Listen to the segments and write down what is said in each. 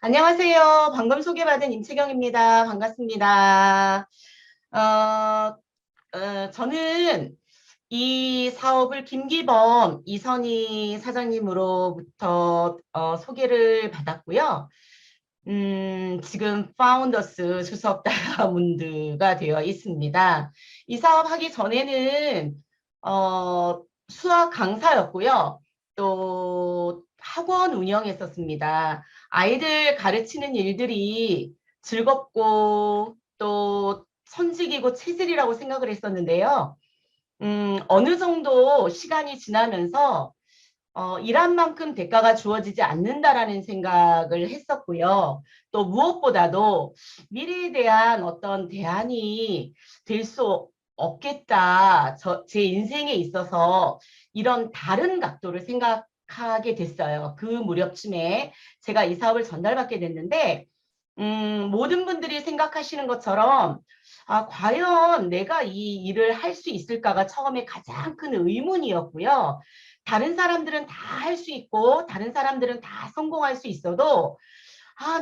안녕하세요. 방금 소개받은 임채경입니다. 반갑습니다. 저는 이 사업을 김기범 이선희 사장님으로부터 소개를 받았고요. 지금 파운더스 수석 다이아몬드가 되어 있습니다. 이 사업 하기 전에는 수학 강사였고요. 또 학원 운영했었습니다. 아이들 가르치는 일들이 즐겁고 또 선직이고 체질이라고 생각을 했었는데요. 어느 정도 시간이 지나면서 일한 만큼 대가가 주어지지 않는다라는 생각을 했었고요. 또 무엇보다도 미래에 대한 어떤 대안이 될 수 없겠다. 제 인생에 있어서 이런 다른 각도를 생각하게 됐어요. 그 무렵쯤에 제가 이 사업을 전달받게 됐는데, 모든 분들이 생각하시는 것처럼 과연 내가 이 일을 할 수 있을까가 처음에 가장 큰 의문이었고요. 다른 사람들은 다 할 수 있고 다른 사람들은 다 성공할 수 있어도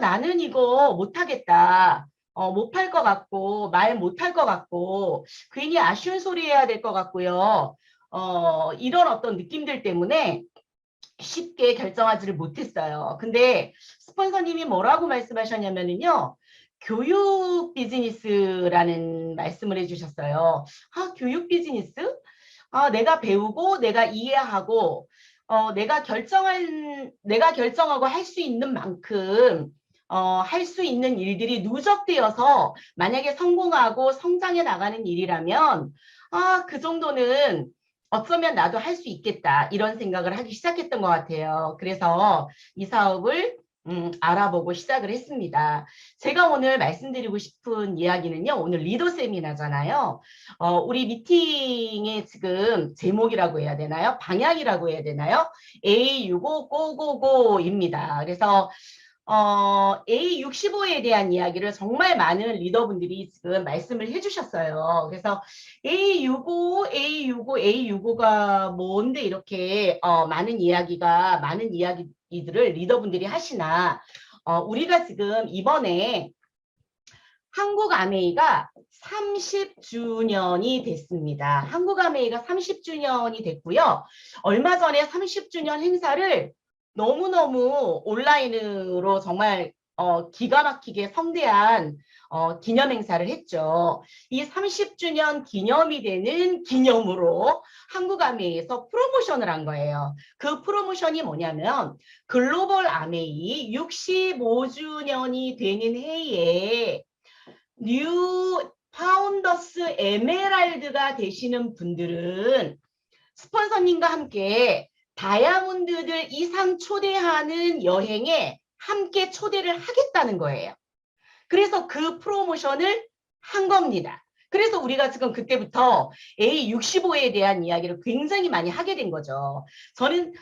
나는 이거 못하겠다. 못 팔 것 같고 말 못할 것 같고 괜히 아쉬운 소리 해야 될 것 같고요. 이런 어떤 느낌들 때문에 쉽게 결정하지를 못했어요. 근데 스폰서님이 뭐라고 말씀하셨냐면요. 교육 비즈니스라는 말씀을 해주셨어요. 교육 비즈니스? 내가 배우고 내가 이해하고 내가 결정하고 할 수 있는 만큼 할 수 있는 일들이 누적되어서 만약에 성공하고 성장해 나가는 일이라면 그 정도는 어쩌면 나도 할 수 있겠다 이런 생각을 하기 시작했던 것 같아요. 그래서 이 사업을 알아보고 시작을 했습니다. 제가 오늘 말씀드리고 싶은 이야기는요. 오늘 리더 세미나잖아요. 우리 미팅의 지금 제목이라고 해야 되나요? 방향이라고 해야 되나요? A65 고고고입니다. 그래서 A65에 대한 이야기를 정말 많은 리더분들이 지금 말씀을 해주셨어요. 그래서 A65, A65, A65가 뭔데 이렇게 많은 이야기들을 리더분들이 하시나 우리가 지금 이번에 한국 아메이가 30주년이 됐습니다. 한국 아메이가 30주년이 됐고요. 얼마 전에 30주년 행사를 너무너무 온라인으로 정말 기가 막히게 성대한 기념 행사를 했죠. 이 30주년 기념이 되는 기념으로 한국 아메이에서 프로모션을 한 거예요. 그 프로모션이 뭐냐면 글로벌 아메이 65주년이 되는 해에 뉴 파운더스 에메랄드가 되시는 분들은 스폰서님과 함께 다이아몬드들 이상 초대하는 여행에 함께 초대를 하겠다는 거예요. 그래서 그 프로모션을 한 겁니다. 그래서 우리가 지금 그때부터 A65에 대한 이야기를 굉장히 많이 하게 된 거죠. 저는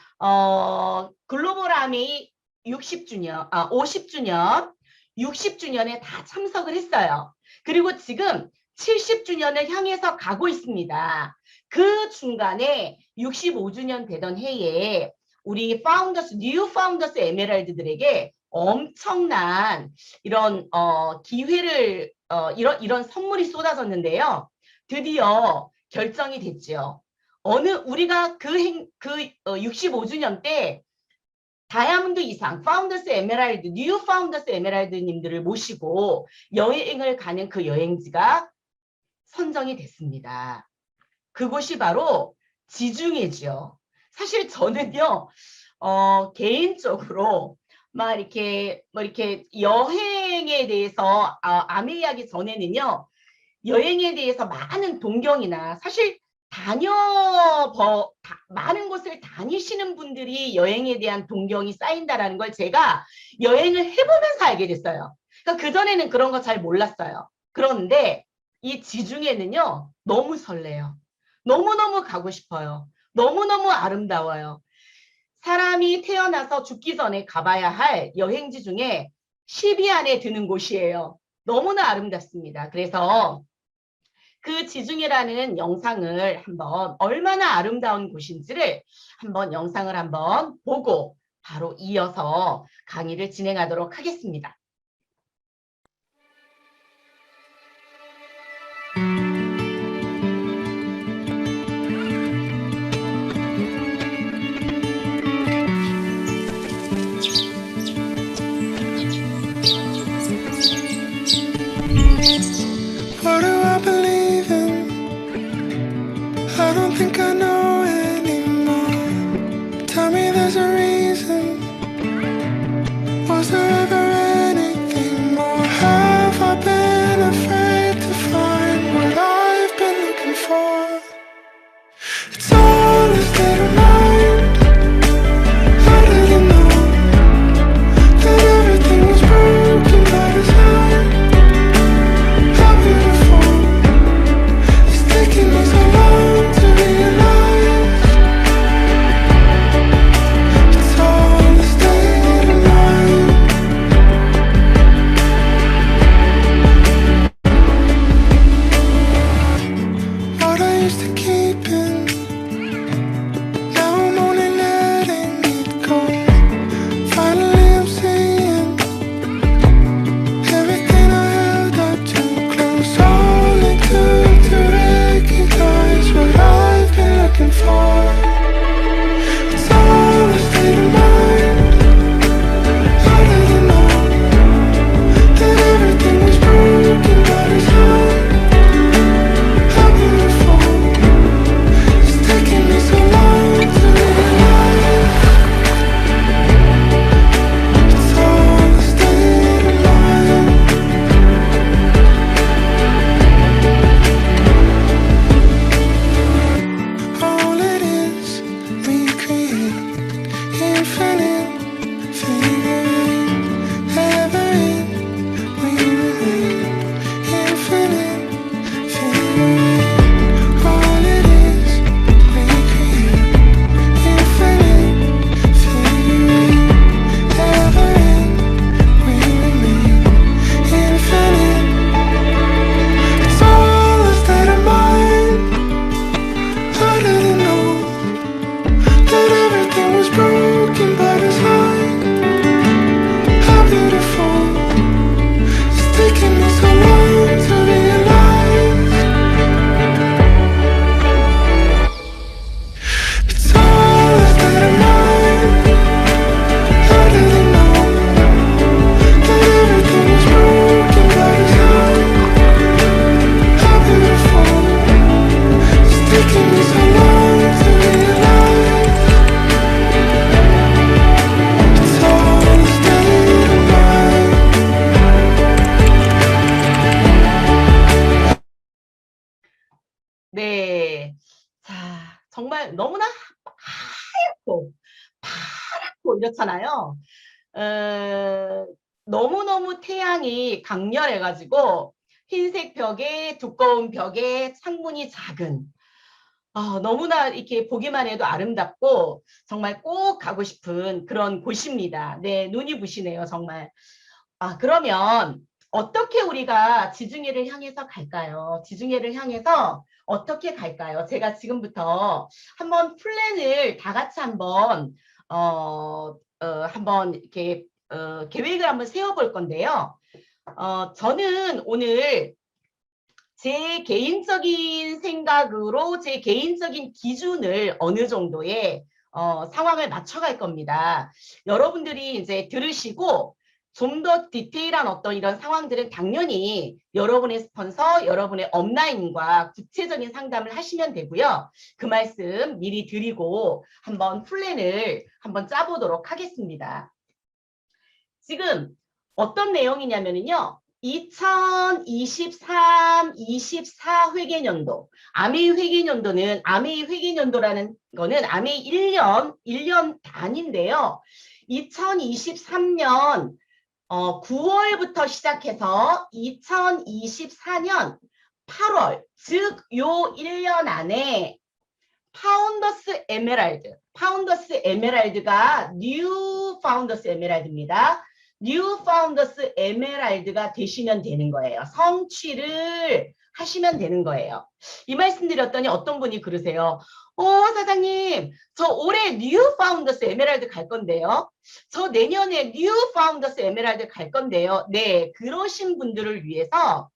글로벌 아메이 50주년, 60주년에 다 참석을 했어요. 그리고 지금 70주년을 향해서 가고 있습니다. 그 중간에 65주년 되던 해에 우리 뉴 파운더스 에메랄드들에게 엄청난 이런 기회를 이런 선물이 쏟아졌는데요. 드디어 결정이 됐죠. 우리가 65주년 때 다이아몬드 이상, 파운더스 에메랄드, 뉴 파운더스 에메랄드님들을 모시고 여행을 가는 그 여행지가 선정이 됐습니다. 그곳이 바로 지중해죠. 사실 저는요, 개인적으로 이렇게 여행에 대해서 아메이하기 전에는요, 여행에 대해서 많은 동경이나 사실 많은 곳을 다니시는 분들이 여행에 대한 동경이 쌓인다라는 걸 제가 여행을 해보면서 알게 됐어요. 그러니까 그전에는 그런 거 잘 몰랐어요. 그런데 이 지중해는요, 너무 설레요. 너무너무 가고 싶어요. 너무너무 아름다워요. 사람이 태어나서 죽기 전에 가봐야 할 여행지 중에 10위 안에 드는 곳이에요. 너무나 아름답습니다. 그래서 그 지중해라는 영상을 한번 얼마나 아름다운 곳인지를 한번 영상을 한번 보고 바로 이어서 강의를 진행하도록 하겠습니다. What do I believe in? I don't think I know anymore. Tell me there's a reason. Was there ever anything more? Have I been afraid to find what I've been looking for? It's all a state of mind. How did you know that everything was broken by design? How beautiful. It's taking me so long to realize it's all a state of mind. What I used to keep in, now I'm only letting it go. Finally I'm seeing everything I held up too close. All it took to recognize what I've been looking for. It's all a state of mind. How did you know that everything was broken by design? How beautiful. It's taking me so long to realize it's all a state of mind. All it is, we create infinite figuring. Ever in, we remain infinite figuring. All it is, we create infinite figuring. Ever in, we remain infinite. It's all a state of mind. How did you know that everything was broken by design? How beautiful. It's taking me so long to realize it's all a state of mind. How did you know that everything was broken by design? How beautiful. It's taking me so long to realize it's all a state of mind. 네. 자, 정말 너무나 하얗고 파랗고 이렇잖아요. 너무너무 태양이 강렬해가지고 흰색 벽에 두꺼운 벽에 창문이 작은 너무나 이렇게 보기만 해도 아름답고 정말 꼭 가고 싶은 그런 곳입니다. 네, 눈이 부시네요, 정말. 그러면 어떻게 우리가 지중해를 향해서 갈까요? 지중해를 향해서 어떻게 갈까요? 제가 지금부터 한번 플랜을 다 같이 한번 한번 이렇게 계획을 한번 세워볼 건데요. 저는 오늘 제 개인적인 생각으로 제 개인적인 기준을 어느 정도의 상황을 맞춰갈 겁니다. 여러분들이 이제 들으시고 좀 더 디테일한 어떤 이런 상황들은 당연히 여러분의 스폰서, 여러분의 업라인과 구체적인 상담을 하시면 되고요. 그 말씀 미리 드리고 한번 플랜을 한번 짜보도록 하겠습니다. 지금 어떤 내용이냐면요. 2023-24 회계연도, 아메이 회계연도는 아메이 회계연도라는 거는 아메이 1년 단인데요. 2023년 9월부터 시작해서 2024년 8월, 즉 요 1년 안에 파운더스 에메랄드가 뉴 파운더스 에메랄드입니다. 뉴 파운더스 에메랄드가 되시면 되는 거예요. 성취를 하시면 되는 거예요. 이 말씀 드렸더니 어떤 분이 그러세요. 사장님, 저 올해 뉴 파운더스 에메랄드 갈 건데요. 저 내년에 뉴 파운더스 에메랄드 갈 건데요. 네, 그러신 분들을 위해서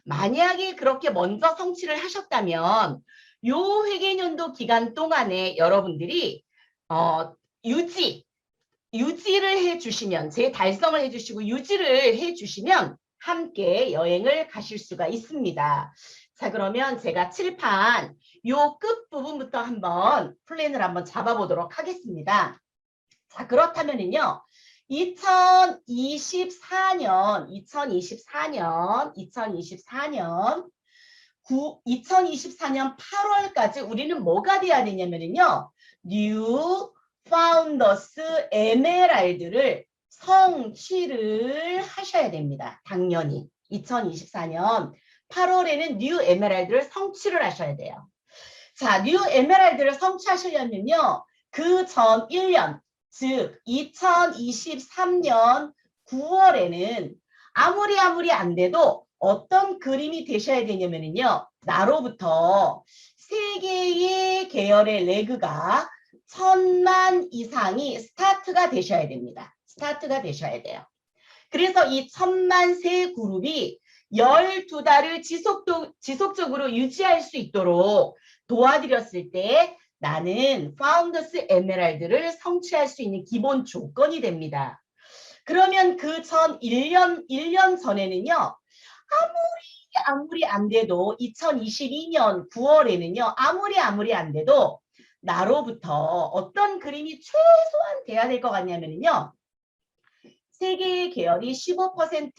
만약에 그렇게 먼저 성취를 하셨다면 요 회계연도 기간 동안에 여러분들이 유지를 해주시면, 재달성을 해주시고 유지를 해주시면 함께 여행을 가실 수가 있습니다. 자, 그러면 제가 칠판 요 끝부분부터 한번 플랜을 한번 잡아보도록 하겠습니다. 자, 그렇다면은요. 2024년 8월까지 우리는 뭐가 돼야 되냐면요. 뉴 파운더스 에메랄드를 성취를 하셔야 됩니다. 당연히 2024년 8월에는 뉴 에메랄드를 성취를 하셔야 돼요. 자, 뉴 에메랄드를 성취하시려면요. 그 전 1년, 즉 2023년 9월에는 아무리 안 돼도 어떤 그림이 되셔야 되냐면요. 나로부터 3개의 계열의 레그가 1000만 이상이 스타트가 되셔야 됩니다. 스타트가 되셔야 돼요. 그래서 이 1000만 세 그룹이 12달을 지속적으로 유지할 수 있도록 도와드렸을 때 나는 파운더스 에메랄드를 성취할 수 있는 기본 조건이 됩니다. 그러면 그 전 1년 전에는요. 아무리 안 돼도 2022년 9월에는요. 아무리 안 돼도 나로부터 어떤 그림이 최소한 돼야 될 것 같냐면요. 3개의 계열이 15%,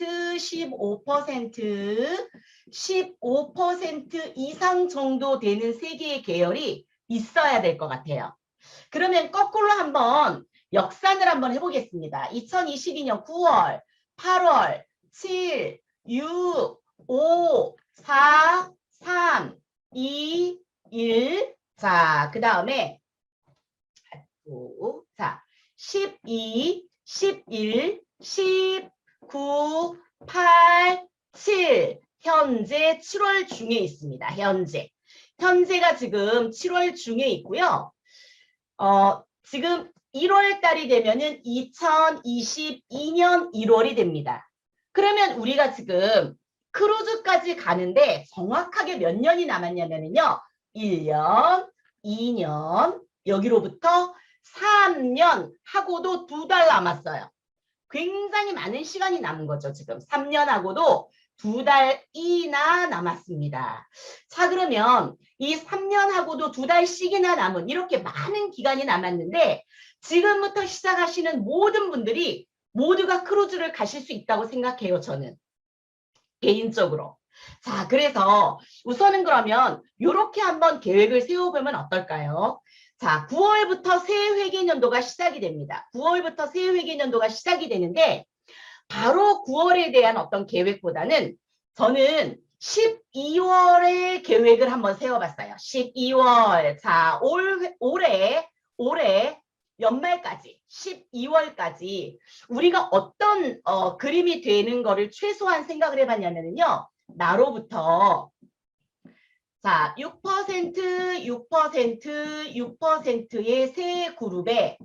15% 이상 정도 되는 3개의 계열이 있어야 될 것 같아요. 그러면 거꾸로 한번 역산을 한번 해보겠습니다. 2022년 9월, 8월, 7, 6, 5, 4, 3, 2, 1. 자, 그 다음에 12, 11, 19, 8, 7. 현재 7월 중에 있습니다. 현재가 지금 7월 중에 있고요. 지금 1월 달이 되면은 2022년 1월이 됩니다. 그러면 우리가 지금 크루즈까지 가는데 정확하게 몇 년이 남았냐면요. 1년, 2년, 여기로부터 3년 하고도 2달 남았어요. 굉장히 많은 시간이 남은 거죠. 지금 3년하고도 2달이나 남았습니다. 자, 그러면 이 3년하고도 2달씩이나 남은 이렇게 많은 기간이 남았는데 지금부터 시작하시는 모든 분들이 모두가 크루즈를 가실 수 있다고 생각해요. 저는 개인적으로. 자, 그래서 우선은 그러면 이렇게 한번 계획을 세워보면 어떨까요? 자, 9월부터 새 회계연도가 시작이 됩니다. 9월부터 새 회계연도가 시작이 되는데 바로 9월에 대한 어떤 계획보다는 저는 12월에 계획을 한번 세워봤어요. 12월. 자, 올해 연말까지 12월까지 우리가 어떤 그림이 되는 거를 최소한 생각을 해봤냐면요. 나로부터 자, 6%의 세 그룹에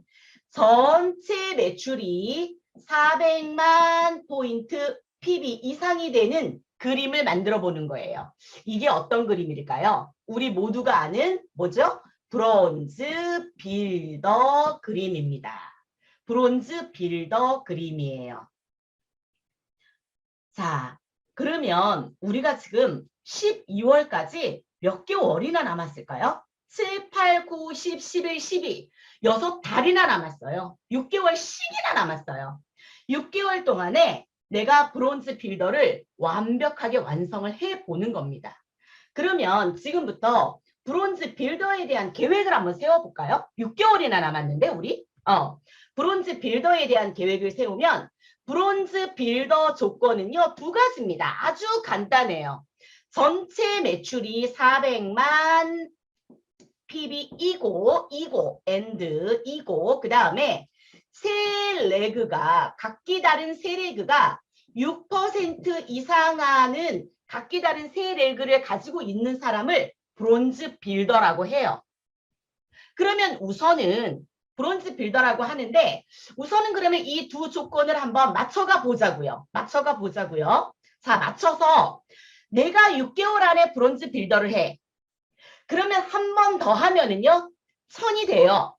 전체 매출이 400만 포인트 PB 이상이 되는 그림을 만들어 보는 거예요. 이게 어떤 그림일까요? 우리 모두가 아는 뭐죠? 브론즈 빌더 그림입니다. 브론즈 빌더 그림이에요. 자, 그러면 우리가 지금 12월까지 몇 개월이나 남았을까요? 7, 8, 9, 10, 11, 12. 6달이나 남았어요. 6개월씩이나 남았어요. 6개월 동안에 내가 브론즈 빌더를 완벽하게 완성을 해보는 겁니다. 그러면 지금부터 브론즈 빌더에 대한 계획을 한번 세워볼까요? 6개월이나 남았는데 우리? 브론즈 빌더에 대한 계획을 세우면 브론즈 빌더 조건은요. 2가지입니다. 아주 간단해요. 전체 매출이 400만 PB이고 그 다음에 세 레그가 각기 다른 세 레그가 6% 이상하는 각기 다른 세 레그를 가지고 있는 사람을 브론즈 빌더라고 해요. 그러면 우선은 브론즈 빌더라고 하는데 우선은 그러면 이 두 조건을 한번 맞춰가 보자고요. 자, 맞춰서 내가 6개월 안에 브론즈 빌더를 해. 그러면 한 번 더 하면은요. 1000이 돼요.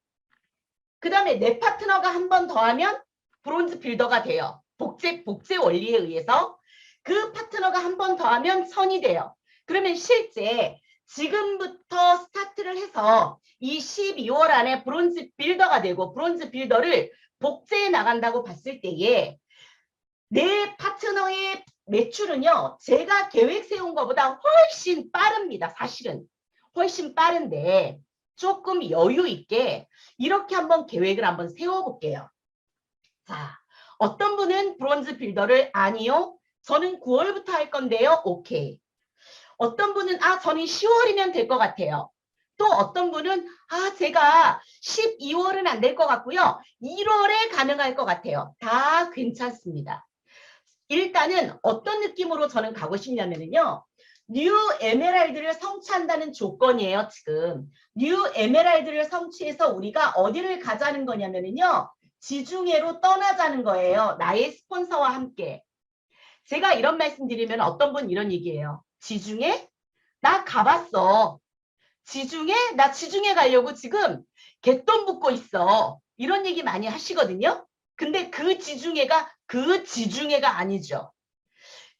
그 다음에 내 파트너가 한 번 더 하면 브론즈 빌더가 돼요. 복제 원리에 의해서 그 파트너가 한 번 더 하면 1000이 돼요. 그러면 실제 지금부터 스타트를 해서 이 12월 안에 브론즈 빌더가 되고 브론즈 빌더를 복제해 나간다고 봤을 때에 내 파트너의 매출은요. 제가 계획 세운 것보다 훨씬 빠릅니다. 사실은. 훨씬 빠른데 조금 여유 있게 이렇게 한번 계획을 한번 세워볼게요. 자, 어떤 분은 브론즈 빌더를 아니요. 저는 9월부터 할 건데요. 오케이. 어떤 분은 저는 10월이면 될 것 같아요. 또 어떤 분은 제가 12월은 안 될 것 같고요. 1월에 가능할 것 같아요. 다 괜찮습니다. 일단은 어떤 느낌으로 저는 가고 싶냐면요. 뉴 에메랄드를 성취한다는 조건이에요. 지금 뉴 에메랄드를 성취해서 우리가 어디를 가자는 거냐면요. 지중해로 떠나자는 거예요. 나의 스폰서와 함께. 제가 이런 말씀 드리면 어떤 분 이런 얘기예요. 지중해? 나 가봤어. 지중해? 나 지중해 가려고 지금 갯돈 붓고 있어. 이런 얘기 많이 하시거든요. 근데 그 지중해가 아니죠.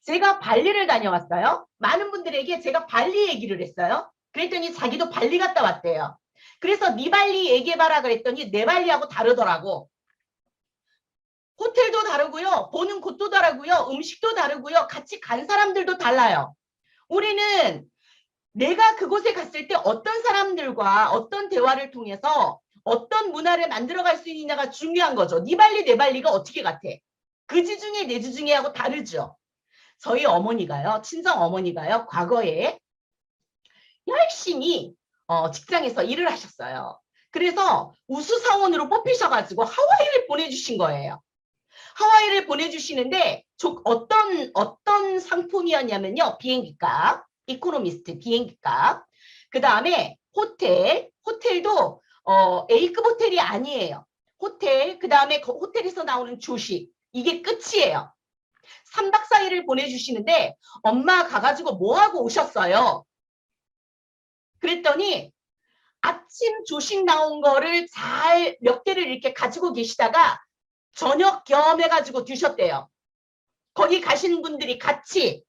제가 발리를 다녀왔어요. 많은 분들에게 제가 발리 얘기를 했어요. 그랬더니 자기도 발리 갔다 왔대요. 그래서 네 발리 얘기해봐라 그랬더니 내 발리하고 다르더라고. 호텔도 다르고요. 보는 곳도 다르고요. 음식도 다르고요. 같이 간 사람들도 달라요. 우리는 내가 그곳에 갔을 때 어떤 사람들과 어떤 대화를 통해서 어떤 문화를 만들어갈 수 있느냐가 중요한 거죠. 네 발리 내 발리가 어떻게 같아? 그 지중해 내 지중해하고 다르죠. 저희 어머니가요. 친정 어머니가요. 과거에 열심히 직장에서 일을 하셨어요. 그래서 우수사원으로 뽑히셔가지고 하와이를 보내주신 거예요. 하와이를 보내주시는데 어떤 상품이었냐면요. 비행기값, 이코노미스트 비행기값. 그 다음에 호텔도 A급 호텔이 아니에요. 호텔, 그 다음에 호텔에서 나오는 조식. 이게 끝이에요. 3박 4일을 보내주시는데 엄마 가가지고 뭐하고 오셨어요? 그랬더니 아침 조식 나온 거를 잘 몇 개를 이렇게 가지고 계시다가 저녁 겸해가지고 드셨대요. 거기 가시는 분들이 같이.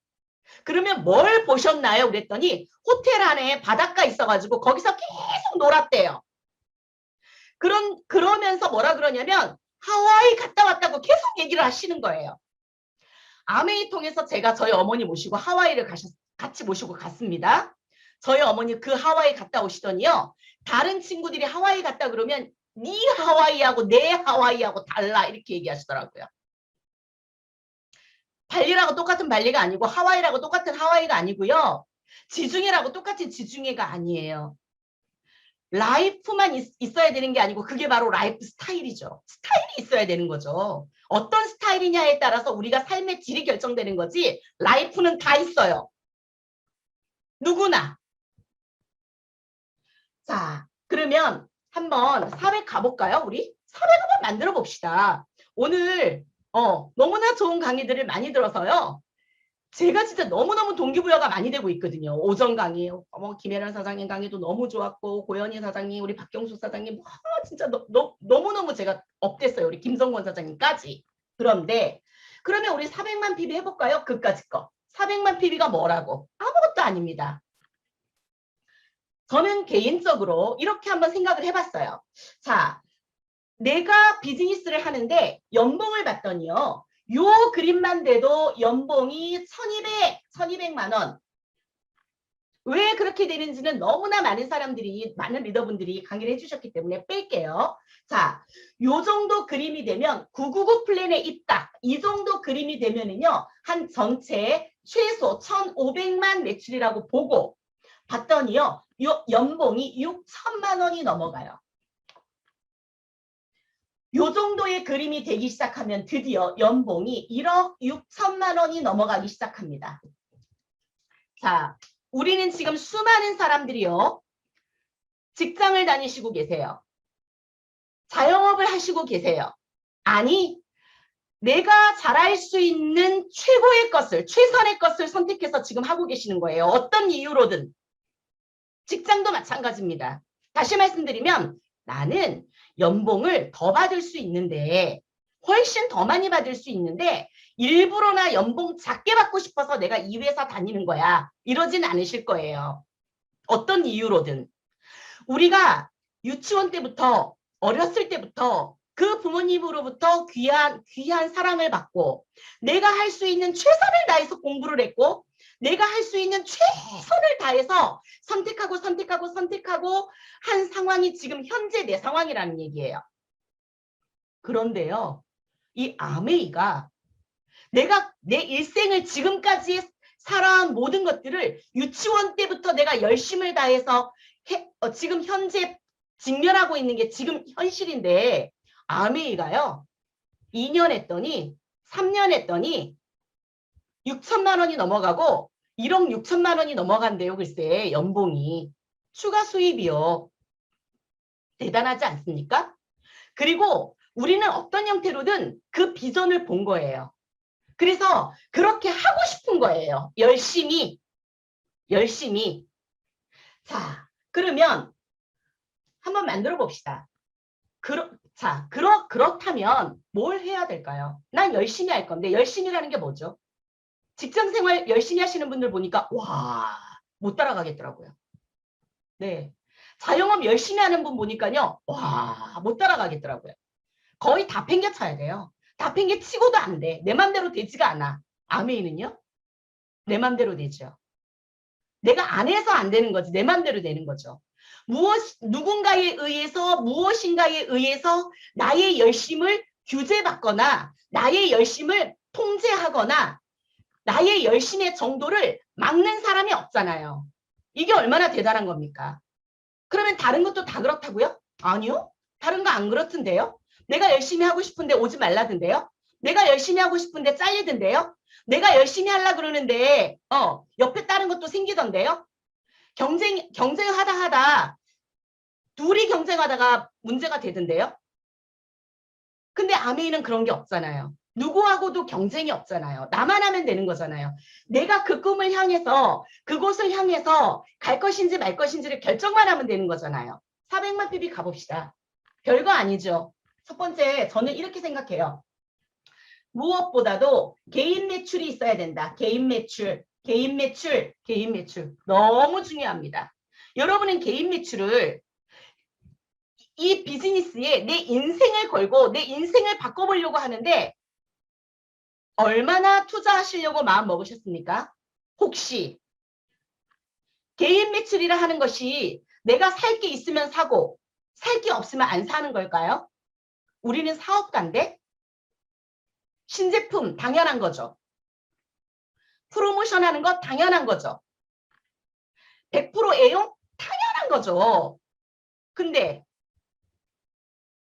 그러면 뭘 보셨나요? 그랬더니 호텔 안에 바닷가 있어가지고 거기서 계속 놀았대요. 그러면서 뭐라 그러냐면 하와이 갔다 왔다고 계속 얘기를 하시는 거예요. 아메이 통해서 제가 저희 어머니 모시고 하와이를 같이 모시고 갔습니다. 저희 어머니 그 하와이 갔다 오시더니요. 다른 친구들이 하와이 갔다 그러면 네 하와이하고 내 하와이하고 달라 이렇게 얘기하시더라고요. 발리라고 똑같은 발리가 아니고 하와이라고 똑같은 하와이가 아니고요. 지중해라고 똑같은 지중해가 아니에요. 라이프만 있어야 되는 게 아니고 그게 바로 라이프 스타일이죠. 스타일이 있어야 되는 거죠. 어떤 스타일이냐에 따라서 우리가 삶의 질이 결정되는 거지 라이프는 다 있어요. 누구나. 자, 그러면 한번 사회 가볼까요? 우리? 사회 한번 만들어 봅시다. 오늘 너무나 좋은 강의들을 많이 들어서요. 제가 진짜 너무너무 동기부여가 많이 되고 있거든요. 오전 강의, 김혜란 사장님 강의도 너무 좋았고 고현희 사장님, 우리 박경수 사장님 진짜 너무너무 제가 업됐어요. 우리 김성권 사장님까지. 그런데 그러면 우리 400만 PB 해볼까요? 그까짓 거. 400만 PB가 뭐라고? 아무것도 아닙니다. 저는 개인적으로 이렇게 한번 생각을 해봤어요. 자, 내가 비즈니스를 하는데 연봉을 받더니요. 요 그림만 돼도 연봉이 1200만 원. 왜 그렇게 되는지는 너무나 많은 리더분들이 강의를 해주셨기 때문에 뺄게요. 자, 요 정도 그림이 되면 999 플랜에 입각. 이 정도 그림이 되면은요. 한 전체 최소 1500만 매출이라고 보고 봤더니요. 요 연봉이 6천만 원이 넘어가요. 요 정도의 그림이 되기 시작하면 드디어 연봉이 1억 6천만 원이 넘어가기 시작합니다. 자, 우리는 지금 수많은 사람들이요. 직장을 다니시고 계세요. 자영업을 하시고 계세요. 아니, 내가 잘할 수 있는 최고의 것을, 최선의 것을 선택해서 지금 하고 계시는 거예요. 어떤 이유로든. 직장도 마찬가지입니다. 다시 말씀드리면 나는 연봉을 더 받을 수 있는데 훨씬 더 많이 받을 수 있는데 일부러나 연봉 작게 받고 싶어서 내가 이 회사 다니는 거야. 이러진 않으실 거예요. 어떤 이유로든. 우리가 유치원 때부터 어렸을 때부터 그 부모님으로부터 귀한 사랑을 받고 내가 할 수 있는 최선을 다해서 공부를 했고 내가 할 수 있는 최선을 다해서 선택하고 한 상황이 지금 현재 내 상황이라는 얘기예요. 그런데요. 이 아메이가 내가 내 일생을 지금까지 살아온 모든 것들을 유치원 때부터 내가 열심을 다해서 지금 현재 직면하고 있는 게 지금 현실인데 아메이가요. 2년 했더니 3년 했더니 6천만 원이 넘어가고 1억 6천만 원이 넘어간대요. 글쎄 연봉이. 추가 수입이요. 대단하지 않습니까? 그리고 우리는 어떤 형태로든 그 비전을 본 거예요. 그래서 그렇게 하고 싶은 거예요. 열심히. 자, 그러면 한번 만들어 봅시다. 그렇다면 뭘 해야 될까요? 난 열심히 할 건데 열심히라는 게 뭐죠? 직장 생활 열심히 하시는 분들 보니까 와, 못 따라가겠더라고요. 네. 자영업 열심히 하는 분 보니까요. 와, 못 따라가겠더라고요. 거의 다 팽개쳐야 돼요. 다 팽개치고도 안 돼. 내 맘대로 되지가 않아. 아메이는요? 내 맘대로 되죠. 내가 안 해서 안 되는 거지. 내 맘대로 되는 거죠. 누군가에 의해서 무엇인가에 의해서 나의 열심을 규제받거나 나의 열심을 통제하거나 나의 열심의 정도를 막는 사람이 없잖아요. 이게 얼마나 대단한 겁니까? 그러면 다른 것도 다 그렇다고요? 아니요. 다른 거 안 그렇던데요? 내가 열심히 하고 싶은데 오지 말라던데요? 내가 열심히 하고 싶은데 잘리던데요? 내가 열심히 하려고 그러는데 옆에 다른 것도 생기던데요? 경쟁하다 둘이 경쟁하다가 문제가 되던데요? 근데 아메이는 그런 게 없잖아요. 누구하고도 경쟁이 없잖아요. 나만 하면 되는 거잖아요. 내가 그 꿈을 향해서 그곳을 향해서 갈 것인지 말 것인지를 결정만 하면 되는 거잖아요. 400만 PB 가봅시다. 별거 아니죠. 첫 번째 저는 이렇게 생각해요. 무엇보다도 개인 매출이 있어야 된다. 개인 매출. 너무 중요합니다. 여러분은 개인 매출을 이 비즈니스에 내 인생을 걸고 내 인생을 바꿔보려고 하는데 얼마나 투자하시려고 마음 먹으셨습니까? 혹시 개인 매출이라 하는 것이 내가 살 게 있으면 사고 살 게 없으면 안 사는 걸까요? 우리는 사업가인데 신제품 당연한 거죠. 프로모션 하는 거 당연한 거죠. 100% 애용 당연한 거죠. 근데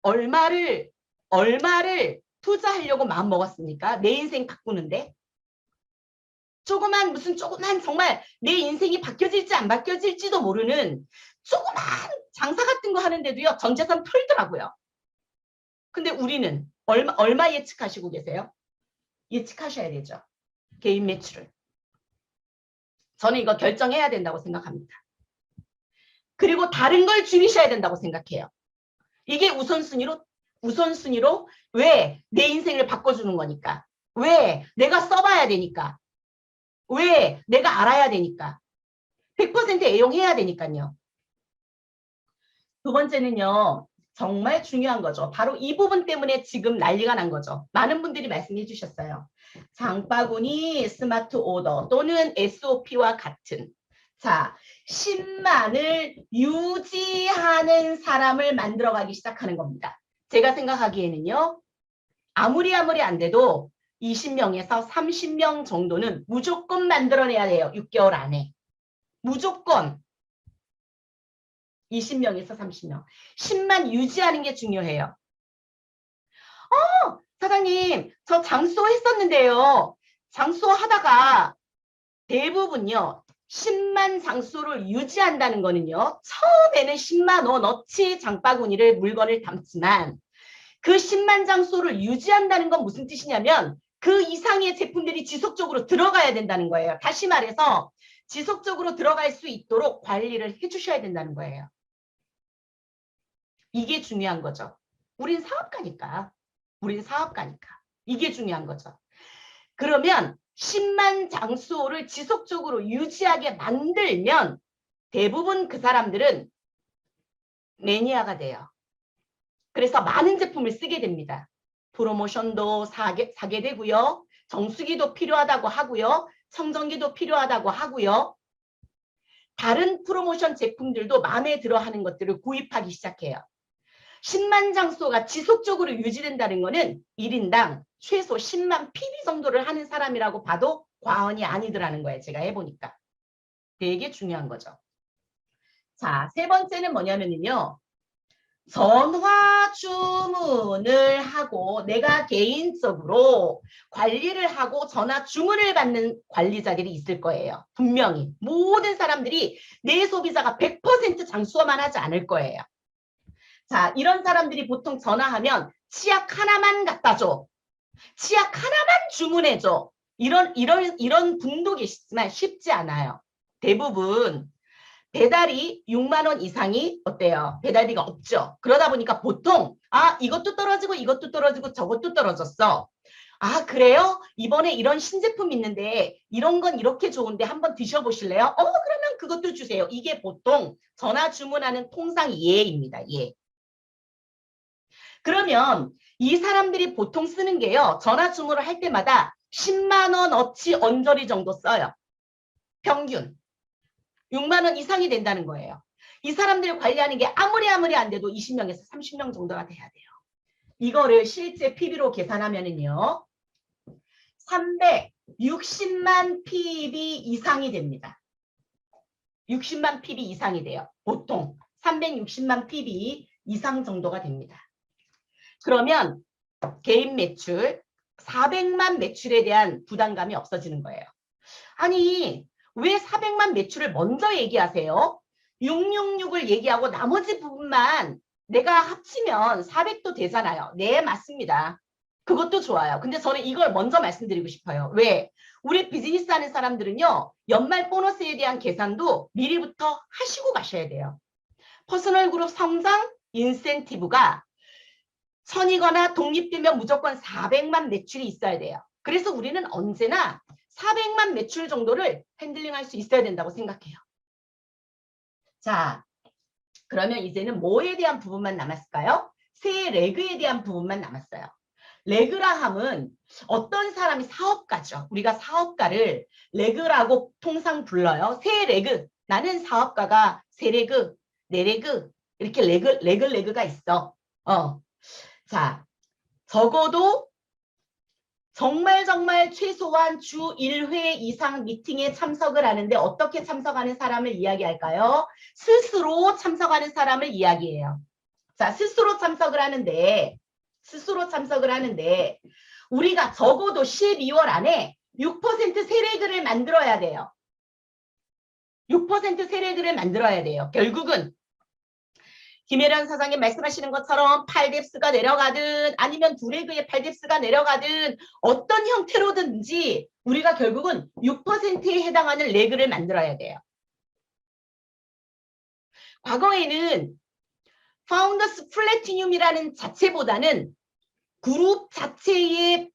얼마를 투자하려고 마음 먹었습니까? 내 인생 바꾸는데. 조그만 정말 내 인생이 바뀌어질지 안 바뀌어질지도 모르는 조그만 장사 같은 거 하는데도요. 전 재산 털더라고요. 근데 우리는 얼마 예측하시고 계세요? 예측하셔야 되죠. 개인 매출을. 저는 이거 결정해야 된다고 생각합니다. 그리고 다른 걸 줄이셔야 된다고 생각해요. 이게 우선순위로 왜 내 인생을 바꿔주는 거니까. 왜 내가 써봐야 되니까. 왜 내가 알아야 되니까. 100% 애용해야 되니까요. 두 번째는요. 정말 중요한 거죠. 바로 이 부분 때문에 지금 난리가 난 거죠. 많은 분들이 말씀해 주셨어요. 장바구니 스마트 오더 또는 SOP와 같은. 자, 10만을 유지하는 사람을 만들어가기 시작하는 겁니다. 제가 생각하기에는요. 아무리 안 돼도 20명에서 30명 정도는 무조건 만들어내야 돼요. 6개월 안에. 무조건. 20명에서 30명. 10만 유지하는 게 중요해요. 사장님, 저 장소 했었는데요. 장소 하다가 대부분요. 10만 장소를 유지한다는 거는요. 처음에는 10만 원어치 장바구니를 물건을 담지만 그 10만 장소를 유지한다는 건 무슨 뜻이냐면 그 이상의 제품들이 지속적으로 들어가야 된다는 거예요. 다시 말해서 지속적으로 들어갈 수 있도록 관리를 해주셔야 된다는 거예요. 이게 중요한 거죠. 우린 사업가니까. 이게 중요한 거죠. 그러면 10만 장소를 지속적으로 유지하게 만들면 대부분 그 사람들은 매니아가 돼요. 그래서 많은 제품을 쓰게 됩니다. 프로모션도 사게 되고요. 정수기도 필요하다고 하고요. 청정기도 필요하다고 하고요. 다른 프로모션 제품들도 마음에 들어 하는 것들을 구입하기 시작해요. 10만 장소가 지속적으로 유지된다는 것은 1인당 최소 10만 PB 정도를 하는 사람이라고 봐도 과언이 아니더라는 거예요. 제가 해보니까. 되게 중요한 거죠. 자, 세 번째는 뭐냐면요. 전화 주문을 하고 내가 개인적으로 관리를 하고 전화 주문을 받는 관리자들이 있을 거예요. 분명히. 모든 사람들이 내 소비자가 100% 장수만 하지 않을 거예요. 자, 이런 사람들이 보통 전화하면 치약 하나만 갖다 줘. 치약 하나만 주문해 줘. 이런 분도 계시지만 쉽지 않아요. 대부분 배달이 6만 원 이상이 어때요? 배달비가 없죠. 그러다 보니까 보통 이것도 떨어지고 이것도 떨어지고 저것도 떨어졌어. 아, 그래요? 이번에 이런 신제품 있는데 이런 건 이렇게 좋은데 한번 드셔보실래요? 그러면 그것도 주세요. 이게 보통 전화 주문하는 통상 예입니다. 예. 그러면 이 사람들이 보통 쓰는 게요. 전화 주문을 할 때마다 10만 원어치 언저리 정도 써요. 평균. 6만 원 이상이 된다는 거예요. 이 사람들을 관리하는 게 아무리 안 돼도 20명에서 30명 정도가 돼야 돼요. 이거를 실제 PB로 계산하면은요. 360만 PB 이상이 됩니다. 60만 PB 이상이 돼요. 보통 360만 PB 이상 정도가 됩니다. 그러면 개인 매출 400만 매출에 대한 부담감이 없어지는 거예요. 아니 왜 400만 매출을 먼저 얘기하세요? 666을 얘기하고 나머지 부분만 내가 합치면 400도 되잖아요. 네, 맞습니다. 그것도 좋아요. 근데 저는 이걸 먼저 말씀드리고 싶어요. 왜? 우리 비즈니스 하는 사람들은요. 연말 보너스에 대한 계산도 미리부터 하시고 가셔야 돼요. 퍼스널 그룹 성장 인센티브가 선이거나 독립되면 무조건 400만 매출이 있어야 돼요. 그래서 우리는 언제나 400만 매출 정도를 핸들링할 수 있어야 된다고 생각해요. 자, 그러면 이제는 뭐에 대한 부분만 남았을까요? 세 레그에 대한 부분만 남았어요. 레그라 함은 어떤 사람이 사업가죠. 우리가 사업가를 레그라고 통상 불러요. 세 레그. 나는 사업가가 세 레그, 네 레그 이렇게 레그가 있어. 자, 적어도 정말 최소한 주 1회 이상 미팅에 참석을 하는데 어떻게 참석하는 사람을 이야기할까요? 스스로 참석하는 사람을 이야기해요. 자, 스스로 참석을 하는데 우리가 적어도 12월 안에 6% 세례그를 만들어야 돼요. 6% 세례그를 만들어야 돼요. 결국은 김혜련 사장님 말씀하시는 것처럼 8뎁스가 내려가든 아니면 두레그의 8뎁스가 내려가든 어떤 형태로든지 우리가 결국은 6%에 해당하는 레그를 만들어야 돼요. 과거에는 파운더스 플래티늄이라는 자체보다는 그룹 자체의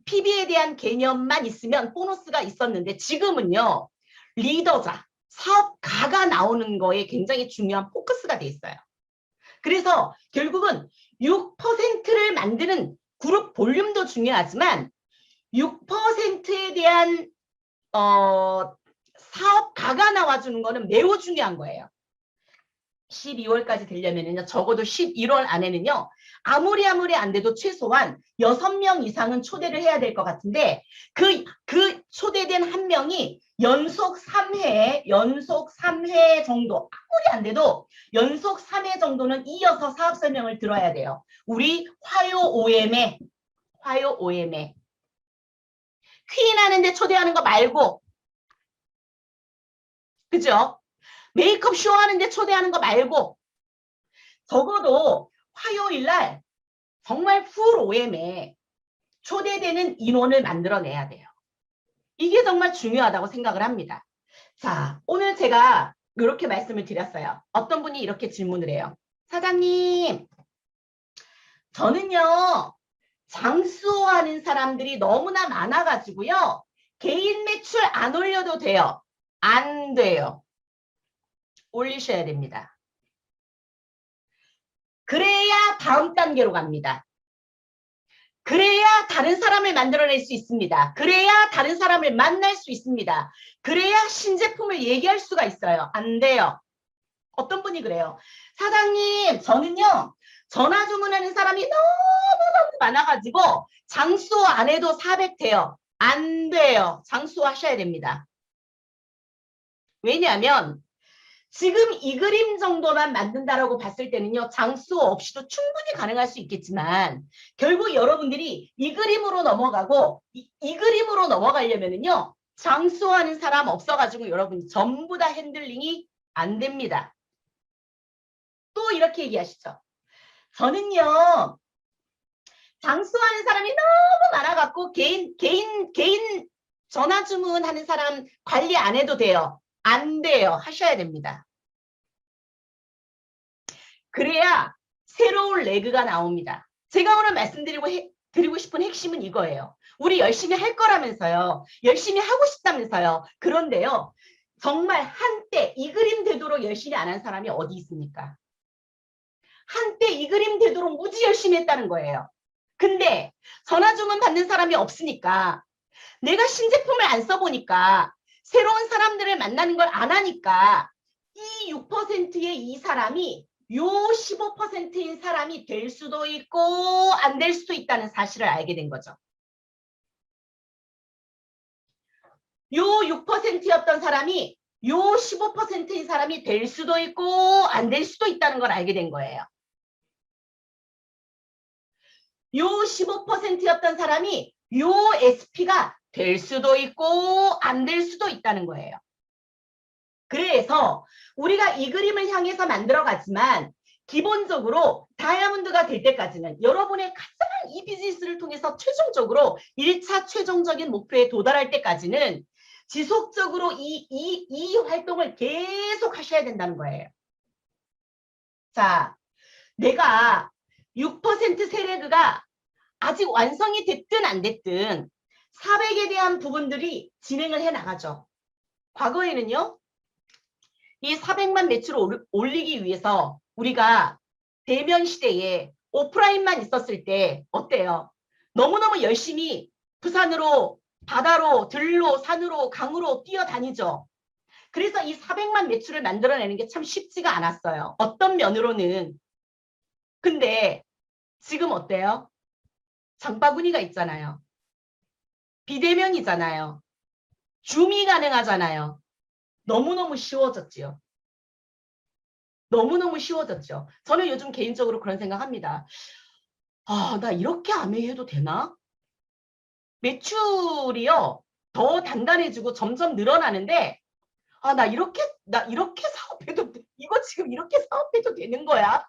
PB에 대한 개념만 있으면 보너스가 있었는데 지금은요. 리더자, 사업가가 나오는 거에 굉장히 중요한 포커스가 돼 있어요. 그래서 결국은 6%를 만드는 그룹 볼륨도 중요하지만 6%에 대한 사업가가 나와주는 거는 매우 중요한 거예요. 12월까지 되려면요. 적어도 11월 안에는요. 아무리 안 돼도 최소한 6명 이상은 초대를 해야 될 것 같은데 그 초대된 한 명이 연속 3회 정도, 아무리 안 돼도 연속 3회 정도는 이어서 사업 설명을 들어야 돼요. 우리 화요 OM에 퀸 하는데 초대하는 거 말고, 그죠? 메이크업 쇼 하는데 초대하는 거 말고, 적어도 화요일 날 정말 풀 OM에 초대되는 인원을 만들어내야 돼요. 이게 정말 중요하다고 생각을 합니다. 자, 오늘 제가 이렇게 말씀을 드렸어요. 어떤 분이 이렇게 질문을 해요. 사장님, 저는요, 장수하는 사람들이 너무나 많아가지고요, 개인 매출 안 올려도 돼요? 안 돼요. 올리셔야 됩니다. 그래야 다음 단계로 갑니다. 그래야 다른 사람을 만들어낼 수 있습니다. 그래야 다른 사람을 만날 수 있습니다. 그래야 신제품을 얘기할 수가 있어요. 안 돼요. 어떤 분이 그래요. 사장님, 저는요, 전화 주문하는 사람이 너무너무 많아가지고 장수 안 해도 400 돼요. 안 돼요. 장수 하셔야 됩니다. 왜냐하면 지금 이 그림 정도만 만든다라고 봤을 때는요, 장수 없이도 충분히 가능할 수 있겠지만 결국 여러분들이 이 그림으로 넘어가고 이 그림으로 넘어가려면은요, 장수하는 사람 없어가지고 여러분 전부 다 핸들링이 안 됩니다. 또 이렇게 얘기하시죠. 저는요, 장수하는 사람이 너무 많아갖고 개인 전화 주문하는 사람 관리 안 해도 돼요. 안 돼요. 하셔야 됩니다. 그래야 새로운 레그가 나옵니다. 제가 오늘 드리고 싶은 핵심은 이거예요. 우리 열심히 할 거라면서요. 열심히 하고 싶다면서요. 그런데요. 정말 한때 이 그림 되도록 열심히 안 한 사람이 어디 있습니까? 한때 이 그림 되도록 무지 열심히 했다는 거예요. 근데 전화 주문 받는 사람이 없으니까, 내가 신제품을 안 써보니까, 새로운 사람들을 만나는 걸 안 하니까 이 6%의 이 사람이 요 15%인 사람이 될 수도 있고 안 될 수도 있다는 사실을 알게 된 거죠. 요 6%였던 사람이 요 15%인 사람이 될 수도 있고 안 될 수도 있다는 걸 알게 된 거예요. 요 15%였던 사람이 요 SP가 될 수도 있고 안 될 수도 있다는 거예요. 그래서 우리가 이 그림을 향해서 만들어가지만 기본적으로 다이아몬드가 될 때까지는 여러분의 가장 이 비즈니스를 통해서 최종적으로 1차 최종적인 목표에 도달할 때까지는 지속적으로 이 활동을 계속 하셔야 된다는 거예요. 자, 내가 6% 세레그가 아직 완성이 됐든 안 됐든 400에 대한 부분들이 진행을 해 나가죠. 과거에는요, 이 400만 매출을 올리기 위해서 우리가 대면 시대에 오프라인만 있었을 때 어때요? 너무너무 열심히 부산으로, 바다로, 들로, 산으로, 강으로 뛰어다니죠. 그래서 이 400만 매출을 만들어내는 게 참 쉽지가 않았어요. 어떤 면으로는. 근데 지금 어때요? 장바구니가 있잖아요. 비대면이잖아요. 줌이 가능하잖아요. 너무너무 쉬워졌지요. 너무너무 쉬워졌죠. 저는 요즘 개인적으로 그런 생각합니다. 아, 나 이렇게 아메해도 되나? 매출이요, 더 단단해지고 점점 늘어나는데, 아, 나 이렇게 사업해도, 이거 지금 이렇게 사업해도 되는 거야?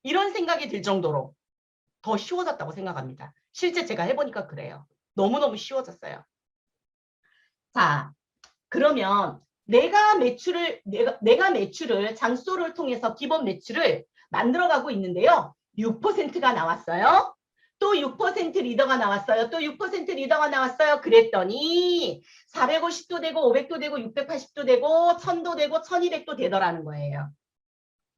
이런 생각이 들 정도로 더 쉬워졌다고 생각합니다. 실제 제가 해보니까 그래요. 너무너무 쉬워졌어요. 자, 그러면 내가 매출을 장소를 통해서 기본 매출을 만들어가고 있는데요. 6%가 나왔어요. 또 6% 리더가 나왔어요. 또 6% 리더가 나왔어요. 그랬더니 450도 되고 500도 되고 680도 되고 1000도 되고 1200도 되더라는 거예요.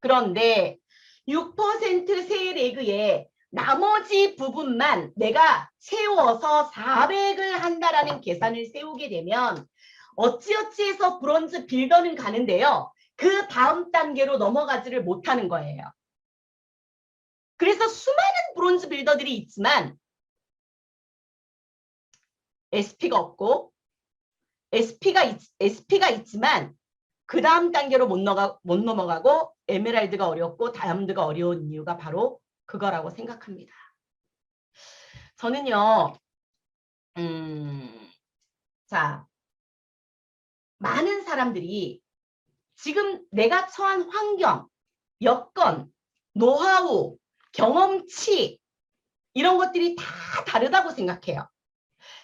그런데 6% 세레그의 나머지 부분만 내가 세워서 400을 한다라는 계산을 세우게 되면 어찌어찌해서 브론즈 빌더는 가는데요. 그 다음 단계로 넘어가지를 못하는 거예요. 그래서 수많은 브론즈 빌더들이 있지만 SP가 없고 SP가 있지만 그 다음 단계로 못 넘어가고 에메랄드가 어렵고 다이아몬드가 어려운 이유가 바로 그거라고 생각합니다. 저는요, 자, 많은 사람들이 지금 내가 처한 환경, 여건, 노하우, 경험치 이런 것들이 다 다르다고 생각해요.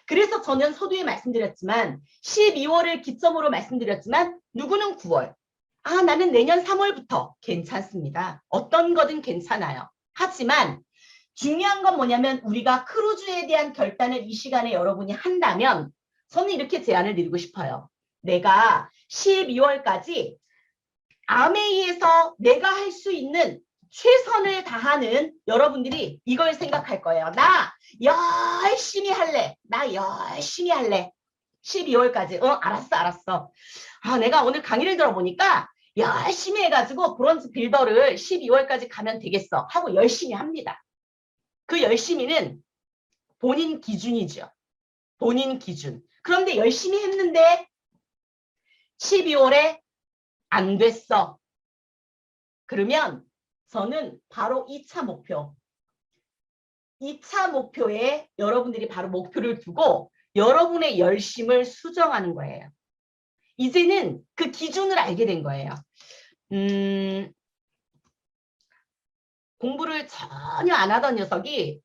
그래서 저는 서두에 말씀드렸지만 12월을 기점으로 말씀드렸지만 누구는 9월. 아, 나는 내년 3월부터 괜찮습니다. 어떤 거든 괜찮아요. 하지만 중요한 건 뭐냐면 우리가 크루즈에 대한 결단을 이 시간에 여러분이 한다면 저는 이렇게 제안을 드리고 싶어요. 내가 12월까지 아메이에서 내가 할 수 있는 최선을 다하는 여러분들이 이걸 생각할 거예요. 나 열심히 할래. 나 열심히 할래. 12월까지. 알았어. 아, 내가 오늘 강의를 들어보니까 열심히 해가지고 브론즈 빌더를 12월까지 가면 되겠어. 하고 열심히 합니다. 그 열심히는 본인 기준이죠. 본인 기준. 그런데 열심히 했는데 12월에 안 됐어. 그러면 저는 바로 2차 목표. 2차 목표에 여러분들이 바로 목표를 두고 여러분의 열심을 수정하는 거예요. 이제는 그 기준을 알게 된 거예요. 공부를 전혀 안 하던 녀석이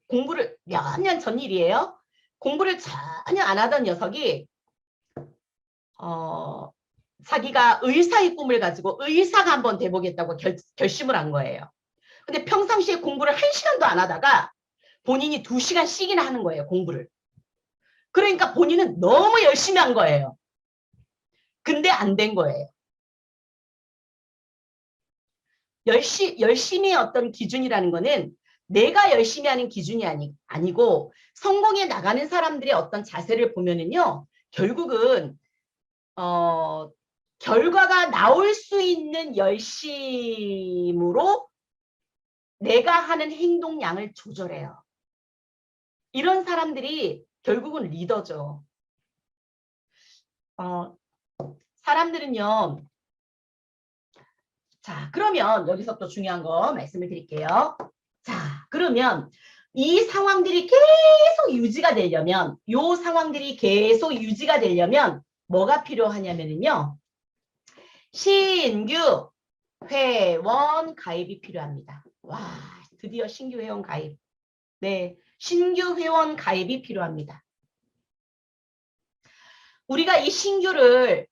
공부를 몇 년 전 일이에요. 공부를 전혀 안 하던 녀석이 자기가 의사의 꿈을 가지고 의사가 한번 돼보겠다고 결심을 한 거예요. 근데 평상시에 공부를 1시간도 안 하다가 본인이 2시간씩이나 하는 거예요, 공부를. 그러니까 본인은 너무 열심히 한 거예요. 근데 안 된 거예요. 열심히의 어떤 기준이라는 거는 내가 열심히 하는 기준이 아니고 성공해 나가는 사람들의 어떤 자세를 보면은요, 결국은 결과가 나올 수 있는 열심으로 내가 하는 행동량을 조절해요. 이런 사람들이 결국은 리더죠. 사람들은요. 자, 그러면 여기서 또 중요한 거 말씀을 드릴게요. 자, 그러면 이 상황들이 계속 유지가 되려면 뭐가 필요하냐면요. 신규 회원 가입이 필요합니다. 와, 드디어 신규 회원 가입. 네, 신규 회원 가입이 필요합니다. 우리가 이 신규를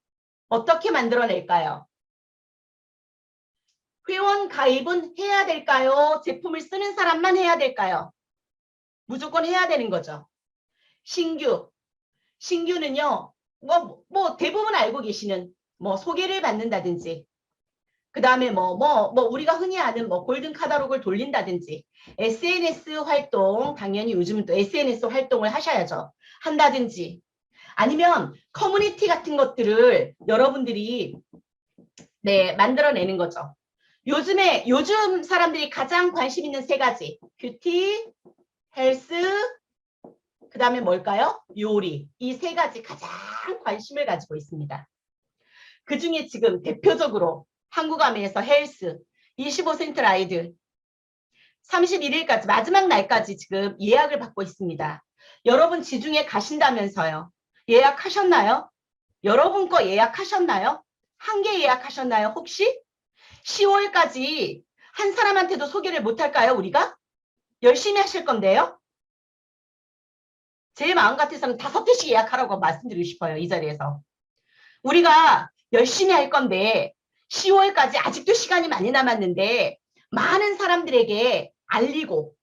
어떻게 만들어낼까요? 회원 가입은 해야 될까요? 제품을 쓰는 사람만 해야 될까요? 무조건 해야 되는 거죠. 신규는요, 뭐 대부분 알고 계시는 뭐 소개를 받는다든지, 그 다음에 우리가 흔히 아는 골든 카탈로그를 돌린다든지, SNS 활동, 당연히 요즘은 또 SNS 활동을 하셔야죠. 한다든지, 아니면 커뮤니티 같은 것들을 여러분들이 만들어내는 거죠. 요즘 사람들이 가장 관심 있는 3가지. 뷰티, 헬스, 그 다음에 뭘까요? 요리. 이 3가지 가장 관심을 가지고 있습니다. 그 중에 지금 대표적으로 한국아메에서 헬스 25센트 라이드 31일까지 마지막 날까지 지금 예약을 받고 있습니다. 여러분 지중해 가신다면서요. 예약하셨나요? 여러분 거 예약하셨나요? 한 개 예약하셨나요? 혹시? 10월까지 한 사람한테도 소개를 못할까요? 우리가? 열심히 하실 건데요. 제 마음 같아서는 5개씩 예약하라고 말씀드리고 싶어요. 이 자리에서. 우리가 열심히 할 건데 10월까지 아직도 시간이 많이 남았는데 많은 사람들에게 알리고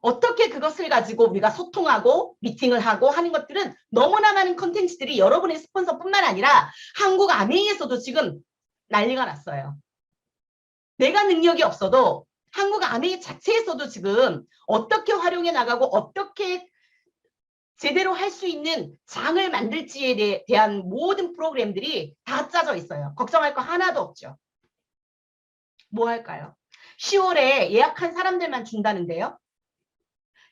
어떻게 그것을 가지고 우리가 소통하고 미팅을 하고 하는 것들은 너무나 많은 콘텐츠들이 여러분의 스폰서뿐만 아니라 한국 아메이에서도 지금 난리가 났어요. 내가 능력이 없어도 한국 아메이 자체에서도 지금 어떻게 활용해 나가고 어떻게 제대로 할 수 있는 장을 만들지에 대한 모든 프로그램들이 다 짜져 있어요. 걱정할 거 하나도 없죠. 뭐 할까요? 10월에 예약한 사람들만 준다는데요.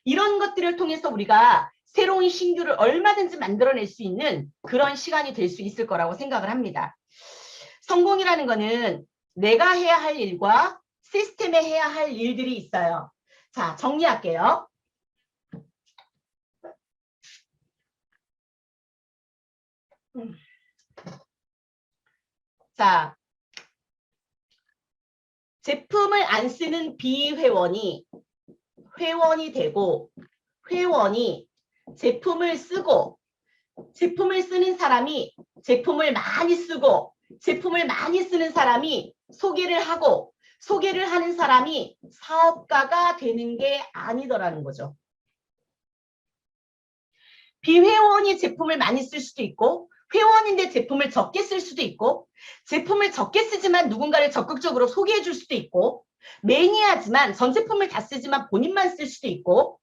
이런 것들을 통해서 우리가 새로운 신규를 얼마든지 만들어낼 수 있는 그런 시간이 될 수 있을 거라고 생각을 합니다. 성공이라는 거는 내가 해야 할 일과 시스템에 해야 할 일들이 있어요. 자, 정리할게요. 자, 제품을 안 쓰는 비회원이 회원이 되고, 회원이 제품을 쓰고, 제품을 쓰는 사람이 제품을 많이 쓰고, 제품을 많이 쓰는 사람이 소개를 하고, 소개를 하는 사람이 사업가가 되는 게 아니더라는 거죠. 비회원이 제품을 많이 쓸 수도 있고, 회원인데 제품을 적게 쓸 수도 있고, 제품을 적게 쓰지만 누군가를 적극적으로 소개해 줄 수도 있고, 매니아지만 전 제품을 다 쓰지만 본인만 쓸 수도 있고.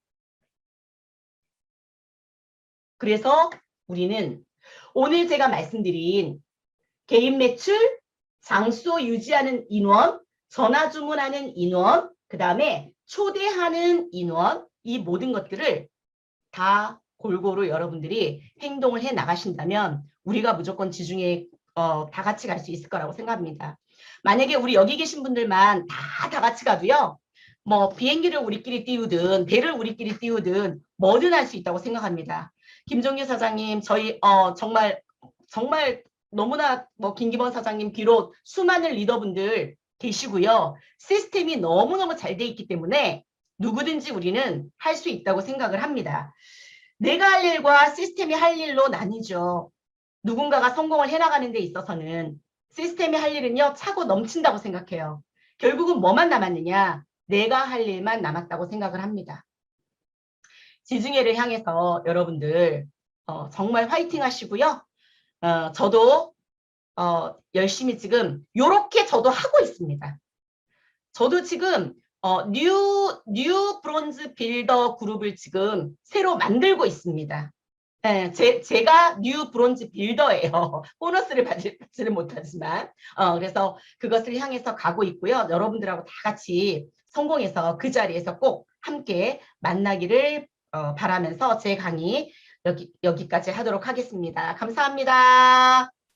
그래서 우리는 오늘 제가 말씀드린 개인 매출, 장소 유지하는 인원, 전화 주문하는 인원, 그 다음에 초대하는 인원, 이 모든 것들을 다 골고루 여러분들이 행동을 해 나가신다면 우리가 무조건 지중해 다 같이 갈 수 있을 거라고 생각합니다. 만약에 우리 여기 계신 분들만 다 같이 가도요. 뭐 비행기를 우리끼리 띄우든 배를 우리끼리 띄우든 뭐든 할 수 있다고 생각합니다. 김종규 사장님, 저희 정말 너무나 뭐 김기범 사장님 비롯 수많은 리더분들 계시고요. 시스템이 너무너무 잘 돼 있기 때문에 누구든지 우리는 할 수 있다고 생각을 합니다. 내가 할 일과 시스템이 할 일로 나뉘죠. 누군가가 성공을 해나가는 데 있어서는 시스템이 할 일은요, 차고 넘친다고 생각해요. 결국은 뭐만 남았느냐? 내가 할 일만 남았다고 생각을 합니다. 지중해를 향해서 여러분들 정말 화이팅 하시고요. 저도 열심히 지금 요렇게 저도 하고 있습니다. 저도 지금 뉴 브론즈 빌더 그룹을 지금 새로 만들고 있습니다. 네, 제가 뉴 브론즈 빌더예요. 보너스를 받지는 못하지만 그래서 그것을 향해서 가고 있고요. 여러분들하고 다 같이 성공해서 그 자리에서 꼭 함께 만나기를 바라면서 제 강의 여기까지 하도록 하겠습니다. 감사합니다.